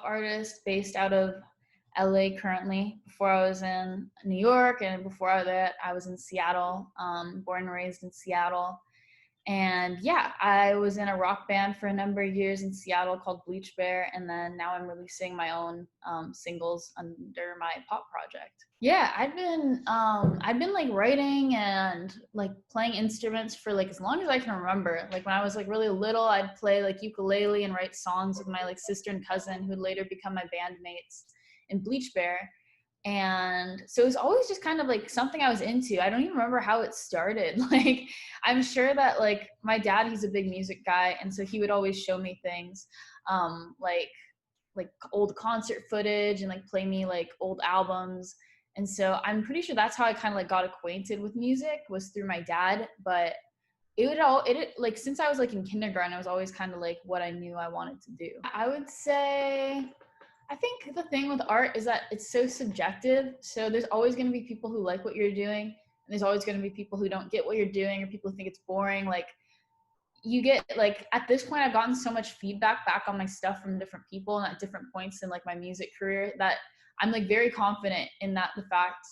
artist based out of LA currently. Before I was in New York, and before that I was in Seattle, born and raised in Seattle. And yeah, I was in a rock band for a number of years in Seattle called Bleach Bear, and then now I'm releasing my own singles under my pop project. Yeah, I've been like writing and like playing instruments for like as long as I can remember. Like when I was like really little, I'd play like ukulele and write songs with my like sister and cousin who would later become my bandmates in Bleach Bear. And so it was always just kind of like something I was into. I don't even remember how it started. Like I'm sure that like my dad, he's a big music guy, and so he would always show me things like old concert footage and like play me like old albums. And so I'm pretty sure that's how I kind of like got acquainted with music, was through my dad. But it like since I was like in kindergarten, it was always kind of like what I knew I wanted to do. I would say I think the thing with art is that it's so subjective. So there's always going to be people who like what you're doing, and there's always going to be people who don't get what you're doing, or people who think it's boring. Like you get like at this point, I've gotten so much feedback back on my stuff from different people and at different points in like my music career that I'm like very confident in that the fact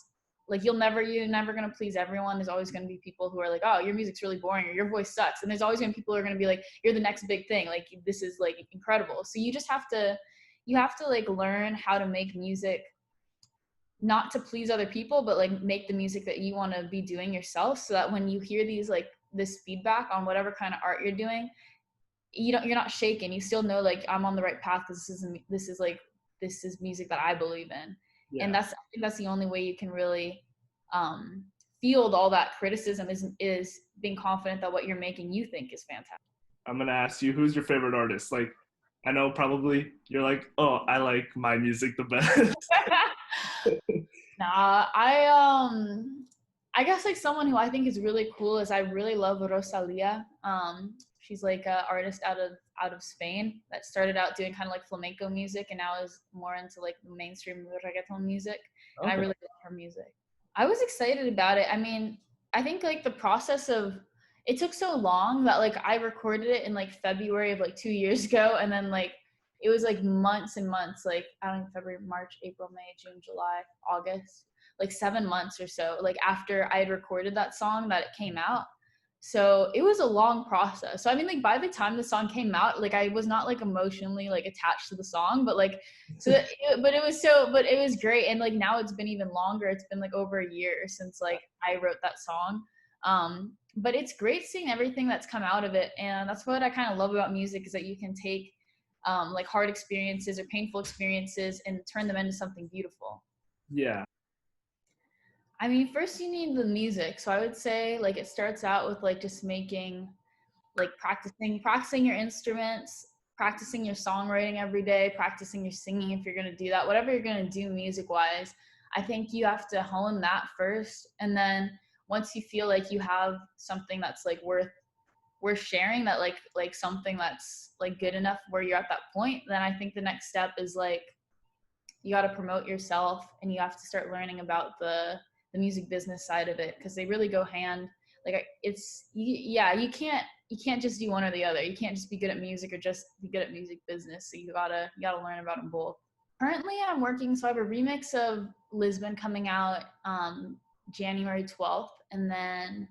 like you're never going to please everyone. There's always going to be people who are like, oh, your music's really boring, or your voice sucks. And there's always going to be people who are going to be like, you're the next big thing. Like this is like incredible. So you just have to like learn how to make music not to please other people, but like make the music that you want to be doing yourself, so that when you hear these like this feedback on whatever kind of art you're doing, you're not shaken. You still know like I'm on the right path, because this is music that I believe in. Yeah. And I think that's the only way you can really field all that criticism is being confident that what you're making you think is fantastic. I'm gonna ask you, who's your favorite artist? Like, I know probably you're like, oh, I like my music the best. Nah, I guess like someone who I think is really cool is I really love Rosalia. She's like an artist out of Spain that started out doing kind of like flamenco music, and now is more into like mainstream reggaeton music. And I really love her music. I was excited about it. I mean, I think like the process of it took so long that like I recorded it in like February of like 2 years ago, and then like it was like months and months, like I don't know, February, March, April, May, June, July, August, like 7 months or so, like after I had recorded that song that it came out. So it was a long process. So I mean, like by the time the song came out, like I was not like emotionally like attached to the song, but like but it was great. And like now it's been even longer. It's been like over a year since like I wrote that song. But it's great seeing everything that's come out of it, and that's what I kind of love about music, is that you can take like hard experiences or painful experiences and turn them into something beautiful. Yeah. I mean, first you need the music. So I would say like it starts out with like just making, like practicing your instruments, practicing your songwriting every day, practicing your singing if you're going to do that, whatever you're going to do music wise. I think you have to hone that first. And then once you feel like you have something that's like worth sharing, that like something that's like good enough where you're at that point, then I think the next step is like you got to promote yourself, and you have to start learning about the music business side of it, because they really go hand. Like you can't just do one or the other. You can't just be good at music or just be good at music business. So you gotta learn about them both. Currently I'm working, so I have a remix of Lisbon coming out January 12th, and then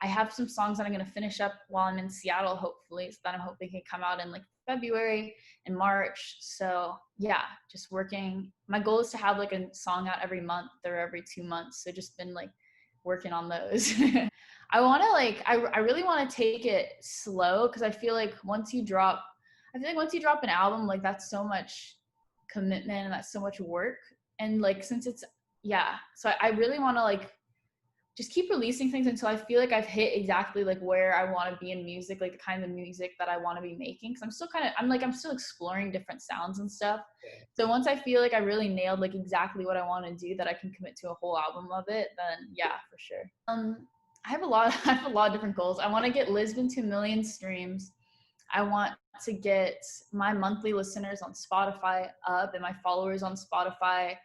I have some songs that I'm going to finish up while I'm in Seattle, hopefully, so that I'm hoping can come out in like February and March. So yeah, just working. My goal is to have like a song out every month or every 2 months. So just been like working on those. I want to like, I really want to take it slow, because I feel like once you drop an album, like that's so much commitment and that's so much work. And like, since it's, yeah, so I really want to like just keep releasing things until I feel like I've hit exactly like where I want to be in music, like the kind of music that I want to be making. Cause I'm still exploring different sounds and stuff. So once I feel like I really nailed like exactly what I want to do, that I can commit to a whole album of it, then yeah, for sure. I have a lot of different goals. I want to get Lisbon to 1 million streams. I want to get my monthly listeners on Spotify up and my followers on Spotify.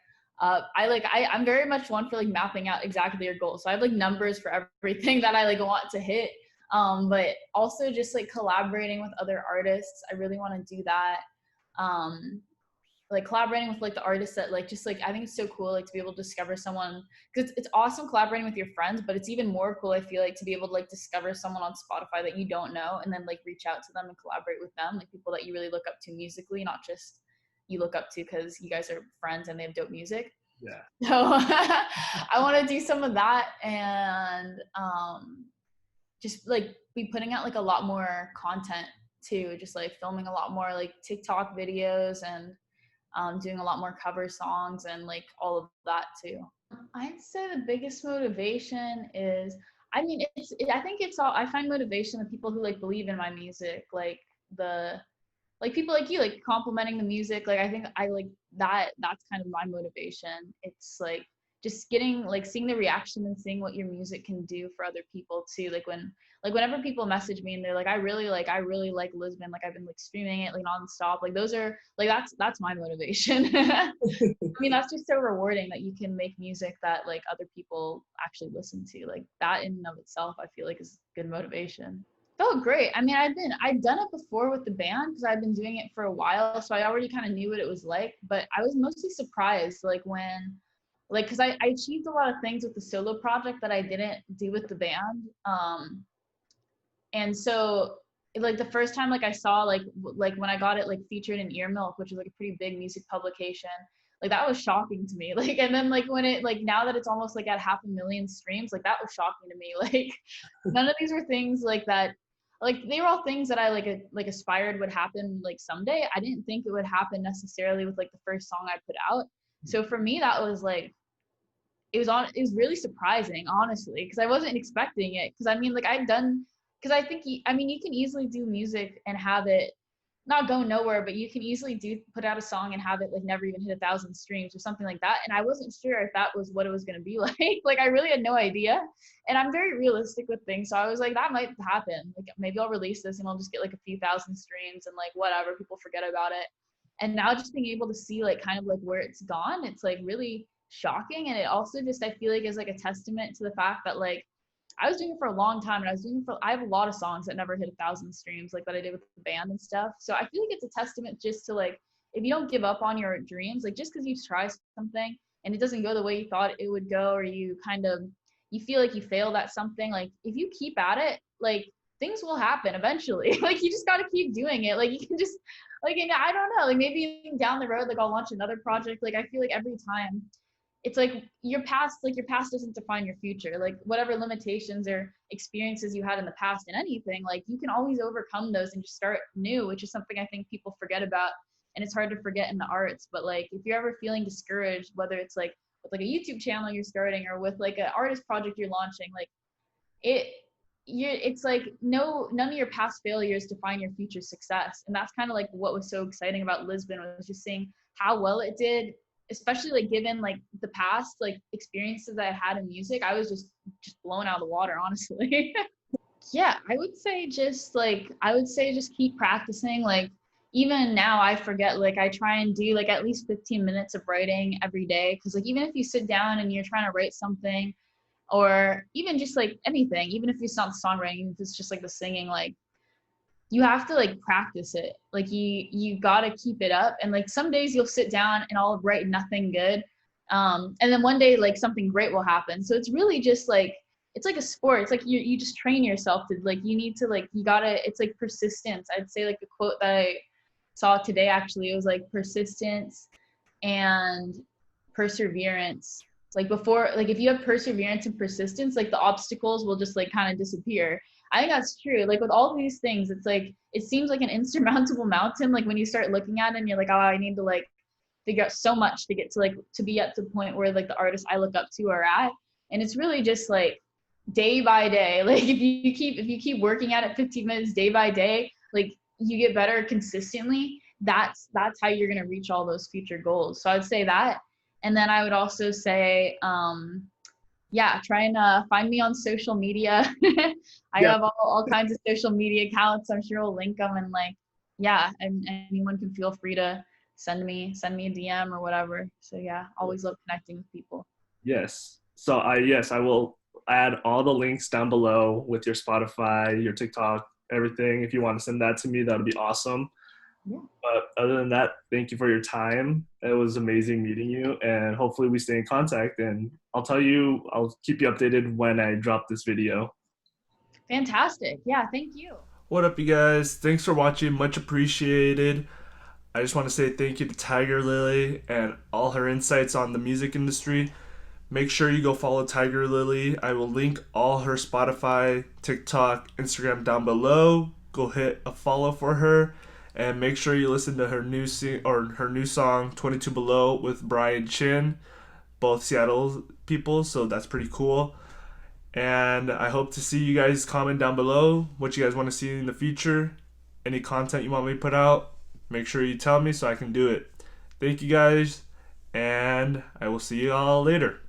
I'm very much one for like mapping out exactly your goals. So I have like numbers for everything that I like want to hit. But also just like collaborating with other artists. I really want to do that. like collaborating with like the artists that like just like I think it's so cool like to be able to discover someone, because it's awesome collaborating with your friends, but it's even more cool I feel like to be able to like discover someone on Spotify that you don't know and then like reach out to them and collaborate with them, like people that you really look up to musically, not just you look up to because you guys are friends and they have dope music. Yeah. So I want to do some of that and just like be putting out like a lot more content too, just like filming a lot more like TikTok videos and doing a lot more cover songs and like all of that too. I'd say the biggest motivation is, I mean, I think it's all, I find motivation in people who like believe in my music, like the, like people like you, like complimenting the music. Like I think I like that, that's kind of my motivation. It's like just getting like seeing the reaction and seeing what your music can do for other people too. Like whenever people message me and they're like, I really like Lisbon, like I've been like streaming it like nonstop, like those are like that's my motivation. I mean, that's just so rewarding that you can make music that like other people actually listen to. Like that in and of itself I feel like is good motivation. Felt great. I mean, I'd done it before with the band because I've been doing it for a while, so I already kind of knew what it was like. But I was mostly surprised, like when, like, because I achieved a lot of things with the solo project that I didn't do with the band. And so, like the first time, like I saw, like when I got it like featured in Ear Milk, which is like a pretty big music publication, like that was shocking to me. Like, and then like when it like now that it's almost like at 500,000 streams, like that was shocking to me. Like none of these were things like that, like they were all things that I like aspired would happen like someday. I didn't think it would happen necessarily with like the first song I put out. So for me that was like it was really surprising, honestly, because I wasn't expecting it, because I mean like I'd done, because I think I mean you can easily do music and have it not go nowhere, but you can easily put out a song and have it like never even hit 1,000 streams or something like that. And I wasn't sure if that was what it was going to be like. Like I really had no idea. And I'm very realistic with things, so I was like, that might happen. Like maybe I'll release this and I'll just get like a few thousand streams and like whatever, people forget about it. And now just being able to see like kind of like where it's gone, it's like really shocking. And it also just I feel like is like a testament to the fact that like I was doing it for a long time, and I have a lot of songs that never hit 1,000 streams, like that I did with the band and stuff. So I feel like it's a testament just to like, if you don't give up on your dreams, like just because you try something and it doesn't go the way you thought it would go, or you kind of, you feel like you failed at something, like if you keep at it, like things will happen eventually. Like you just got to keep doing it. Like you can just, like, and I don't know, like maybe down the road, like I'll launch another project. Like I feel like every time it's like your past doesn't define your future. Like whatever limitations or experiences you had in the past in anything, like you can always overcome those and just start new, which is something I think people forget about. And it's hard to forget in the arts. But like if you're ever feeling discouraged, whether it's like with like a YouTube channel you're starting or with like an artist project you're launching, like it's like none of your past failures define your future success. And that's kind of like what was so exciting about Lisbon, was just seeing how well it did, especially like given like the past like experiences that I had in music. I was just blown out of the water, honestly. Yeah, I would say just keep practicing. Like even now I forget, like I try and do like at least 15 minutes of writing every day, because like even if you sit down and you're trying to write something, or even just like anything, even if it's not the songwriting, if it's just like the singing, like you have to like practice it. Like you gotta keep it up. And like some days you'll sit down and I'll write nothing good. And then one day like something great will happen. So it's really just like, it's like a sport. It's like you just train yourself to like, you need to like, you gotta, it's like persistence. I'd say like the quote that I saw today, actually, it was like persistence and perseverance. Like before, like if you have perseverance and persistence, like the obstacles will just like kind of disappear. I think that's true. Like with all these things, it's like it seems like an insurmountable mountain. Like when you start looking at it and you're like, oh, I need to like figure out so much to get to like to be at the point where like the artists I look up to are at. And it's really just like day by day. Like if you keep working at it 15 minutes day by day, like you get better consistently. That's how you're gonna reach all those future goals. So I'd say that. And then I would also say, yeah, try and find me on social media. I Yeah. have all kinds of social media accounts. I'm sure we'll link them, and like, yeah, and anyone can feel free to send me a DM or whatever. So yeah, always love connecting with people. Yes. So I will add all the links down below with your Spotify, your TikTok, everything. If you want to send that to me, that would be awesome. Yeah. But other than that, thank you for your time. It was amazing meeting you, and hopefully we stay in contact. And I'll keep you updated when I drop this video. Fantastic. Yeah, thank you. What up, you guys? Thanks for watching. Much appreciated. I just want to say thank you to Tigerlily and all her insights on the music industry. Make sure you go follow Tigerlily. I will link all her Spotify, TikTok, Instagram down below. Go hit a follow for her, and make sure you listen to her new song 22 Below with Brian Chin, both Seattle people. So that's pretty cool. And I hope to see you guys comment down below what you guys want to see in the future. Any content you want me to put out, make sure you tell me so I can do it. Thank you guys, and I will see you all later.